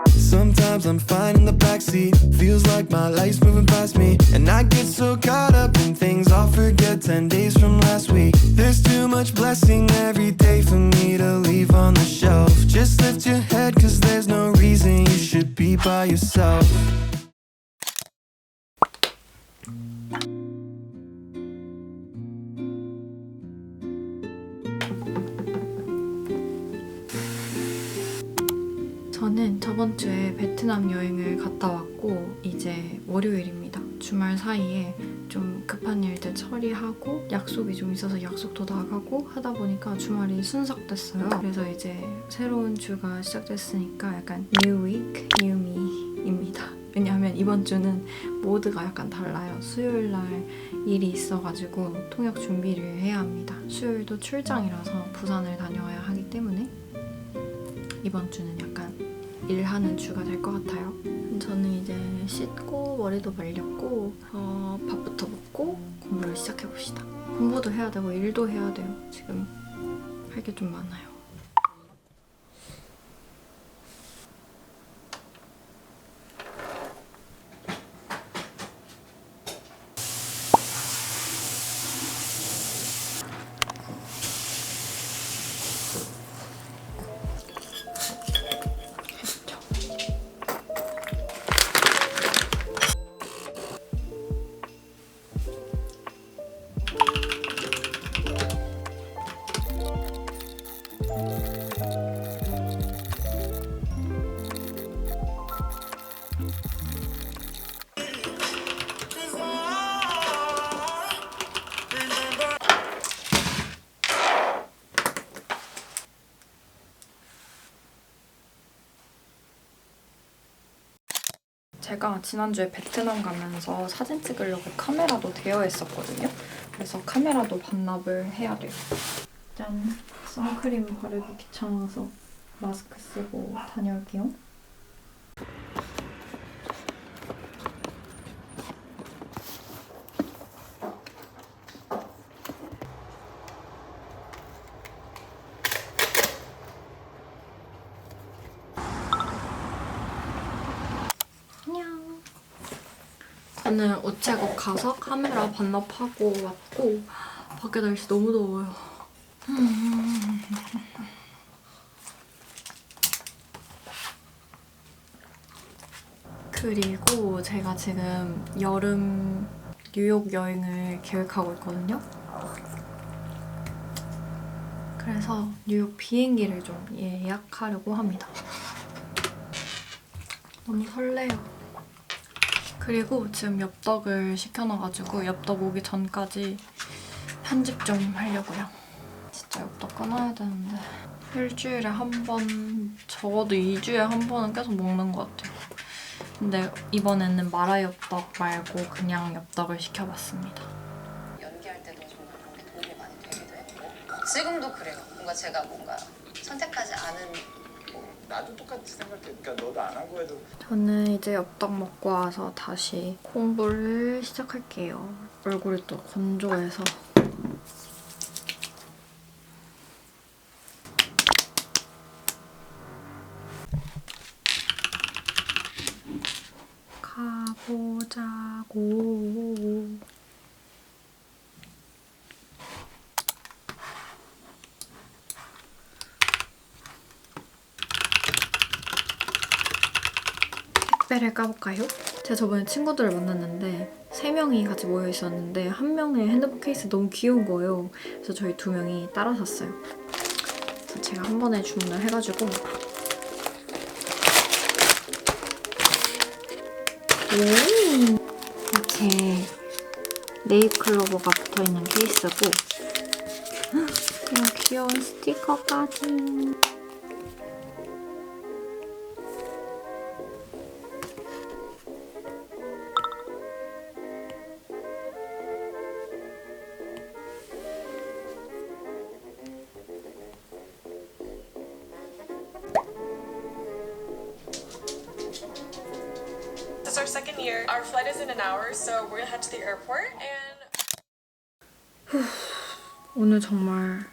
Sometimes I'm fine in the backseat. Feels like my life's moving past me. And I get so caught up in things I'll forget 10 days from last week. There's too much blessing every day for me to leave on the shelf. Just lift your head, cause there's no reason you should be by yourself. 저는 저번 주에 베트남 여행을 갔다 왔고 이제 월요일입니다. 주말 사이에 좀 급한 일들 처리하고 약속이 좀 있어서 약속도 나가고 하다 보니까 주말이 순삭됐어요. 그래서 이제 새로운 주가 시작됐으니까 약간 New Week, New Me입니다. 왜냐하면 이번 주는 모드가 약간 달라요. 수요일 날 일이 있어가지고 통역 준비를 해야 합니다. 수요일도 출장이라서 부산을 다녀와야 하기 때문에 이번 주는 약간 일하는 주가 될 것 같아요. 저는 이제 씻고 머리도 말렸고 밥부터 먹고 공부를 시작해봅시다. 공부도 해야 되고 일도 해야 돼요. 지금 할 게 좀 많아요. 제가 지난주에 베트남 가면서 사진 찍으려고 카메라도 대여했었거든요. 그래서 카메라도 반납을 해야 돼요. 짠! 선크림 바르기 귀찮아서 마스크 쓰고 다녀올게요. 저는 우체국 가서 카메라 반납하고 왔고 밖에 날씨 너무 더워요. 그리고 제가 지금 여름 뉴욕 여행을 계획하고 있거든요. 그래서 뉴욕 비행기를 좀 예약하려고 합니다. 너무 설레요. 그리고 지금 엽떡을 시켜놔가지고 엽떡 오기 전까지 편집 좀 하려고요. 진짜 엽떡 끊어야 되는데 일주일에 한 번, 적어도 2주에 한 번은 계속 먹는 것 같아요. 근데 이번에는 마라엽떡 말고 그냥 엽떡을 시켜봤습니다. 연기할 때도 정말 그런 게 도움이 많이 되기도 했고 지금도 그래요. 제가 선택하지 않은 나도 똑같이 생각해. 그러니까 너도 안 하고 해도. 저는 이제 엽떡 먹고 와서 다시 공부를 시작할게요. 얼굴이 또 건조해서. 가보자고. 택배를 까볼까요? 제가 저번에 친구들을 만났는데 3명이 같이 모여 있었는데 한 명의 핸드폰 케이스 너무 귀여운 거예요. 그래서 저희 2명이 따라 샀어요. 그래서 제가 한 번에 주문을 해가지고 이렇게 네잎클로버가 붙어있는 케이스고 이런 귀여운 스티커까지. This is our second year. Our flight is in an hour, so we're gonna head to the airport and. 오늘 정말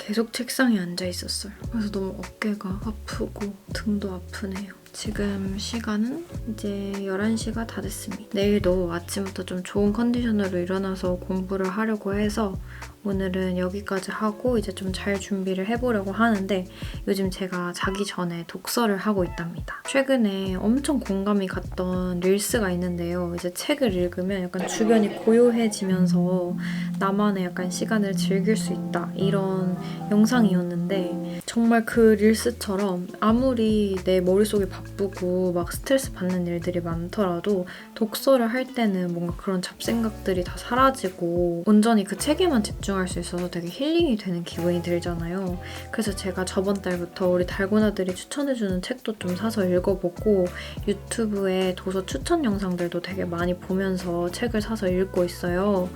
계속 책상에 앉아 있었어요. 그래서 너무 어깨가 아프고 등도 아프네요. 지금 시간은 이제 11시가 다 됐습니다. 내일도 아침부터 좀 좋은 컨디션으로 일어나서 공부를 하려고 해서 오늘은 여기까지 하고 이제 좀 잘 준비를 해보려고 하는데 요즘 제가 자기 전에 독서를 하고 있답니다. 최근에 엄청 공감이 갔던 릴스가 있는데요. 이제 책을 읽으면 약간 주변이 고요해지면서 나만의 약간 시간을 즐길 수 있다 이런 영상이었는데 정말 그 릴스처럼 아무리 내 머릿속이 바쁘고 막 스트레스 받는 일들이 많더라도 독서를 할 때는 뭔가 그런 잡생각들이 다 사라지고 온전히 그 책에만 집중할 수 있어서 되게 힐링이 되는 기분이 들잖아요. 그래서 제가 저번 달부터 우리 달고나들이 추천해주는 책도 좀 사서 읽어보고 유튜브에 도서 추천 영상들도 되게 많이 보면서 책을 사서 읽고 있어요.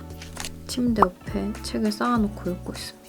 침대 옆에 책을 쌓아놓고 읽고 있습니다.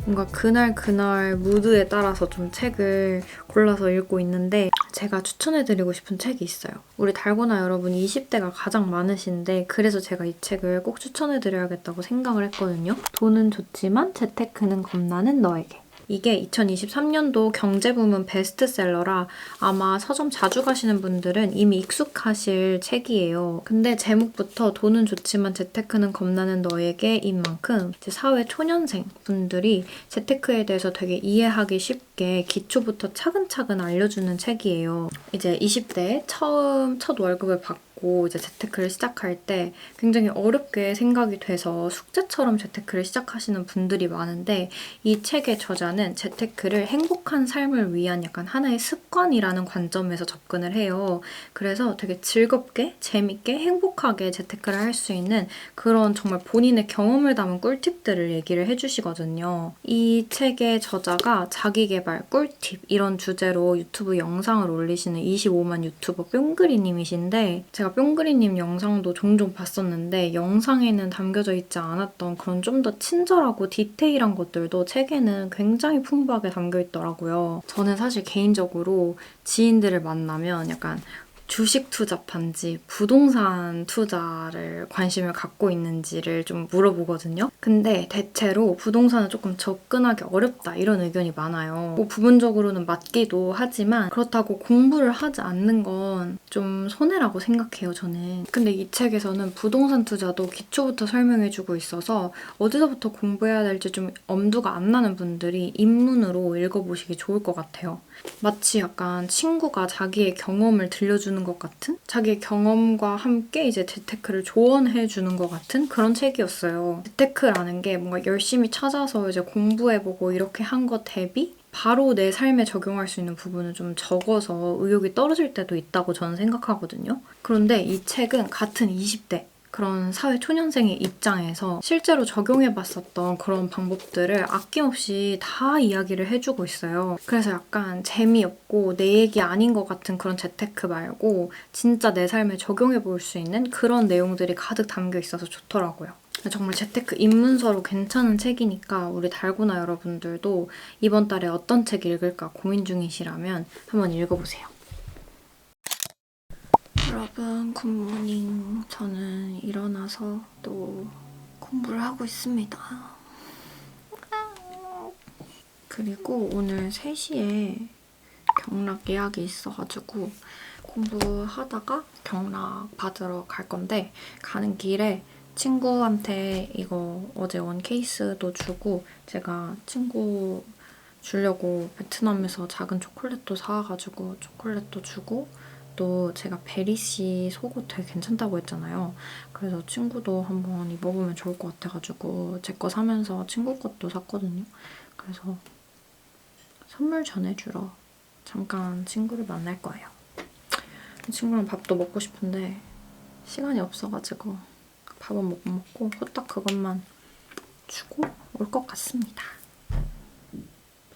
뭔가 그날 무드에 따라서 좀 책을 골라서 읽고 있는데 제가 추천해드리고 싶은 책이 있어요. 우리 달고나 여러분 20대가 가장 많으신데 그래서 제가 이 책을 꼭 추천해드려야겠다고 생각을 했거든요. 돈은 좋지만 재테크는 겁나는 너에게. 이게 2023년도 경제부문 베스트셀러라 아마 서점 자주 가시는 분들은 이미 익숙하실 책이에요. 근데 제목부터 돈은 좋지만 재테크는 겁나는 너에게인 만큼 이제 사회 초년생 분들이 재테크에 대해서 되게 이해하기 쉽게 기초부터 차근차근 알려주는 책이에요. 이제 20대에 처음 첫 월급을 받고 이제 재테크를 시작할 때 굉장히 어렵게 생각이 돼서 숙제처럼 재테크를 시작하시는 분들이 많은데 이 책의 저자는 재테크를 행복한 삶을 위한 약간 하나의 습관이라는 관점에서 접근을 해요. 그래서 되게 즐겁게, 재밌게, 행복하게 재테크를 할 수 있는 그런 정말 본인의 경험을 담은 꿀팁들을 얘기를 해주시거든요. 이 책의 저자가 자기계발, 꿀팁 이런 주제로 유튜브 영상을 올리시는 25만 유튜버 뿅그리님이신데 제가 뿅그리님 영상도 종종 봤었는데 영상에는 담겨져 있지 않았던 그런 좀 더 친절하고 디테일한 것들도 책에는 굉장히 풍부하게 담겨 있더라고요. 저는 사실 개인적으로 지인들을 만나면 약간 주식 투자판지, 부동산 투자를 관심을 갖고 있는지를 좀 물어보거든요. 근데 대체로 부동산은 조금 접근하기 어렵다 이런 의견이 많아요. 뭐 부분적으로는 맞기도 하지만 그렇다고 공부를 하지 않는 건 좀 손해라고 생각해요, 저는. 근데 이 책에서는 부동산 투자도 기초부터 설명해주고 있어서 어디서부터 공부해야 될지 좀 엄두가 안 나는 분들이 입문으로 읽어보시기 좋을 것 같아요. 마치 약간 친구가 자기의 경험을 들려주는 것 같은? 자기의 경험과 함께 이제 재테크를 조언해주는 것 같은 그런 책이었어요. 재테크라는 게 뭔가 열심히 찾아서 이제 공부해보고 이렇게 한 것 대비 바로 내 삶에 적용할 수 있는 부분은 좀 적어서 의욕이 떨어질 때도 있다고 저는 생각하거든요. 그런데 이 책은 같은 20대 그런 사회 초년생의 입장에서 실제로 적용해봤었던 그런 방법들을 아낌없이 다 이야기를 해주고 있어요. 그래서 약간 재미없고 내 얘기 아닌 것 같은 그런 재테크 말고 진짜 내 삶에 적용해볼 수 있는 그런 내용들이 가득 담겨 있어서 좋더라고요. 정말 재테크 입문서로 괜찮은 책이니까 우리 달고나 여러분들도 이번 달에 어떤 책 읽을까 고민 중이시라면 한번 읽어보세요. 여러분 굿모닝. 저는 일어나서 또 공부를 하고 있습니다. 그리고 오늘 3시에 경락 예약이 있어가지고 공부하다가 경락 받으러 갈 건데 가는 길에 친구한테 이거 어제 온 케이스도 주고 제가 친구 주려고 베트남에서 작은 초콜릿도 사와가지고 초콜릿도 주고 또 제가 베리씨 속옷 되게 괜찮다고 했잖아요. 그래서 친구도 한번 입어보면 좋을 것 같아가지고 제 거 사면서 친구 것도 샀거든요. 그래서 선물 전해주러 잠깐 친구를 만날 거예요. 친구랑 밥도 먹고 싶은데 시간이 없어가지고 밥은 못 먹고 호떡 그것만 주고 올 것 같습니다.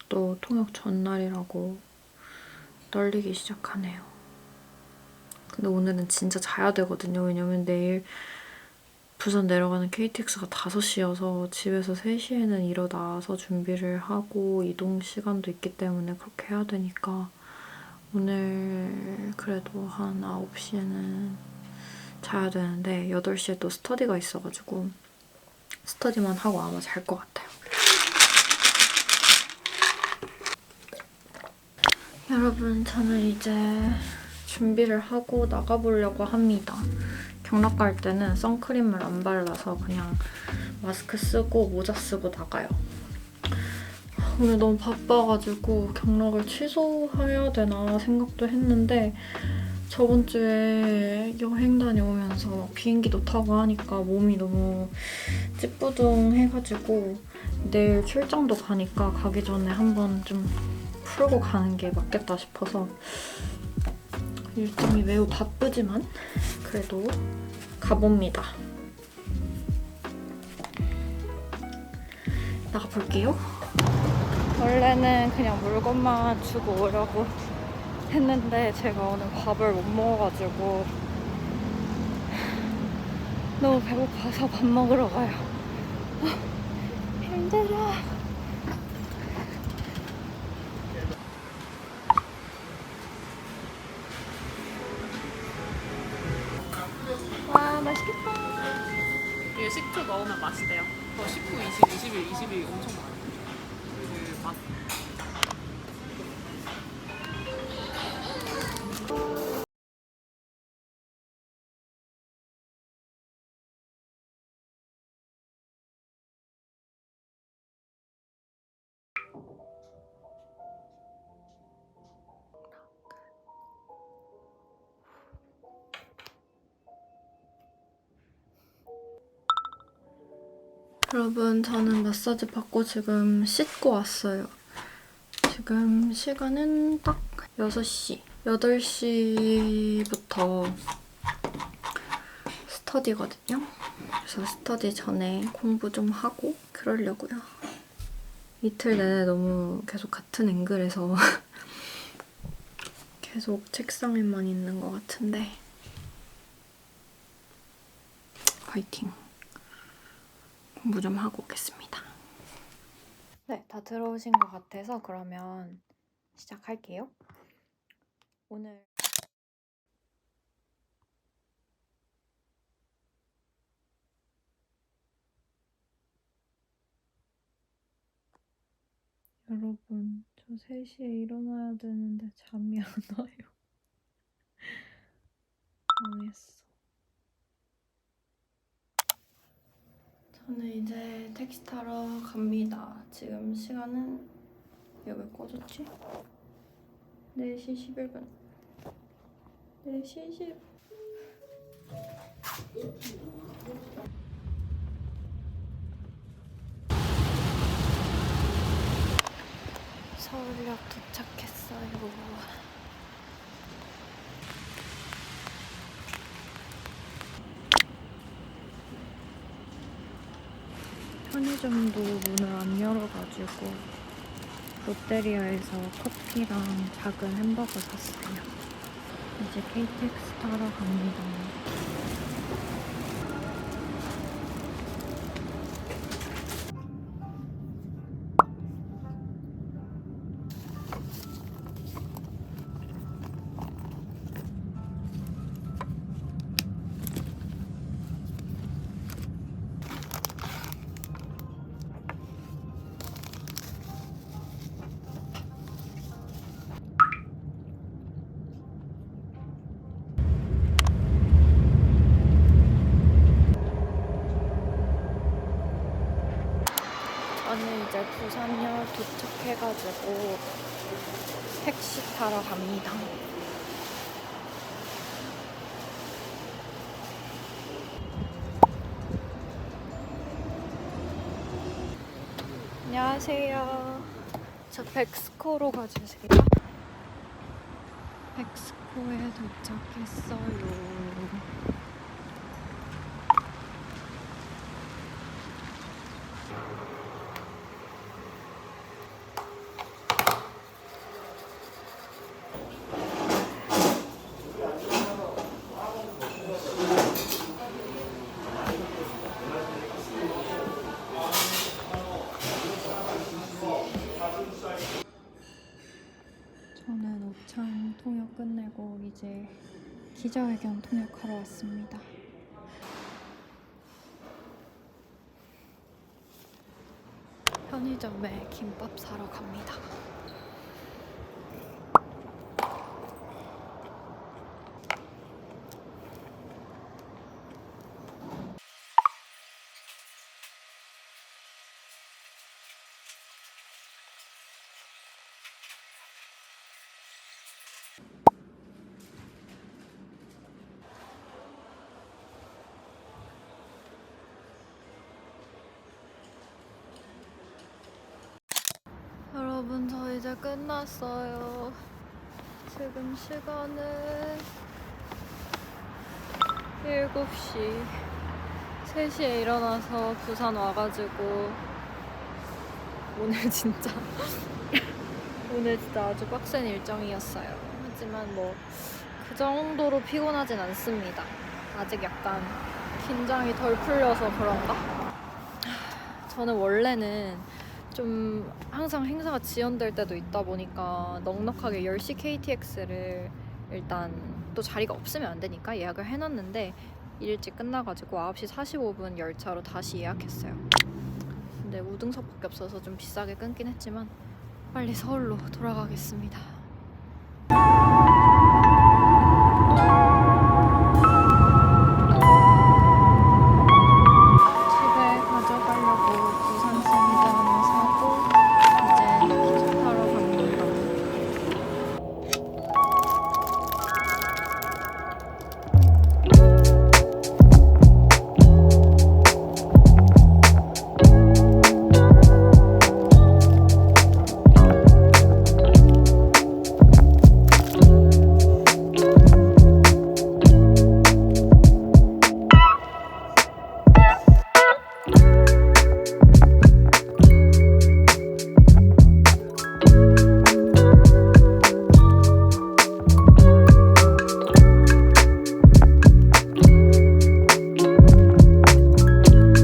또 통역 전날이라고 떨리기 시작하네요. 근데 오늘은 진짜 자야 되거든요. 왜냐면 내일 부산 내려가는 KTX가 5시여서 집에서 3시에는 일어나서 준비를 하고 이동 시간도 있기 때문에 그렇게 해야 되니까 오늘 그래도 한 9시에는 자야 되는데 8시에 또 스터디가 있어가지고 스터디만 하고 아마 잘 것 같아요. 여러분, 저는 이제 준비를 하고 나가보려고 합니다. 경락 갈 때는 선크림을 안 발라서 그냥 마스크 쓰고 모자 쓰고 나가요. 오늘 너무 바빠가지고 경락을 취소해야 되나 생각도 했는데 저번 주에 여행 다녀오면서 비행기도 타고 하니까 몸이 너무 찌뿌둥해가지고 내일 출장도 가니까 가기 전에 한번 좀 풀고 가는 게 맞겠다 싶어서 일정이 매우 바쁘지만 그래도 가봅니다. 나가볼게요. 원래는 그냥 물건만 주고 오려고 했는데 제가 오늘 밥을 못 먹어가지고 너무 배고파서 밥 먹으러 가요. 힘들어. 와, 맛있겠다. 이게 식초 넣으면 맛있대요. 19, 20, 21, 22 엄청 많아요. 그 맛. 여러분, 저는 마사지 받고 지금 씻고 왔어요. 지금 시간은 딱 6시. 8시부터 스터디거든요. 그래서 스터디 전에 공부 좀 하고 그러려고요. 이틀 내내 너무 계속 같은 앵글에서 계속 책상에만 있는 것 같은데 화이팅! 공부 좀 하고 오겠습니다. 네, 다 들어오신 것 같아서 그러면 시작할게요. 오늘 여러분, 저 3시에 일어나야 되는데 잠이 안 와요. 망했어. 저는 이제 택시 타러 갑니다. 지금 시간은 여기 왜 꺼졌지? 4시 11분. 4시 10분. 서울역 도착했어요. 편의점도 문을 안 열어가지고 롯데리아에서 커피랑 작은 햄버거 샀어요. 이제 KTX 타러 갑니다. 저는 이제 부산역 도착해가지고 택시 타러 갑니다. 안녕하세요. 저 백스코로 가주세요. 백스코에 도착했어요. 저는 옥천 통역 끝내고 이제 기자회견 통역하러 왔습니다. 편의점에 김밥 사러 갑니다. 여러분, 저 이제 끝났어요. 지금 시간은 7시. 3시에 일어나서 부산 와가지고 오늘 진짜 아주 빡센 일정이었어요. 하지만 뭐 그 정도로 피곤하진 않습니다. 아직 약간 긴장이 덜 풀려서 그런가? 저는 원래는 좀 항상 행사가 지연될 때도 있다 보니까 넉넉하게 10시 KTX를 일단 또 자리가 없으면 안 되니까 예약을 해놨는데 일찍 끝나가지고 9시 45분 열차로 다시 예약했어요. 근데 우등석밖에 없어서 좀 비싸게 끊긴 했지만 빨리 서울로 돌아가겠습니다.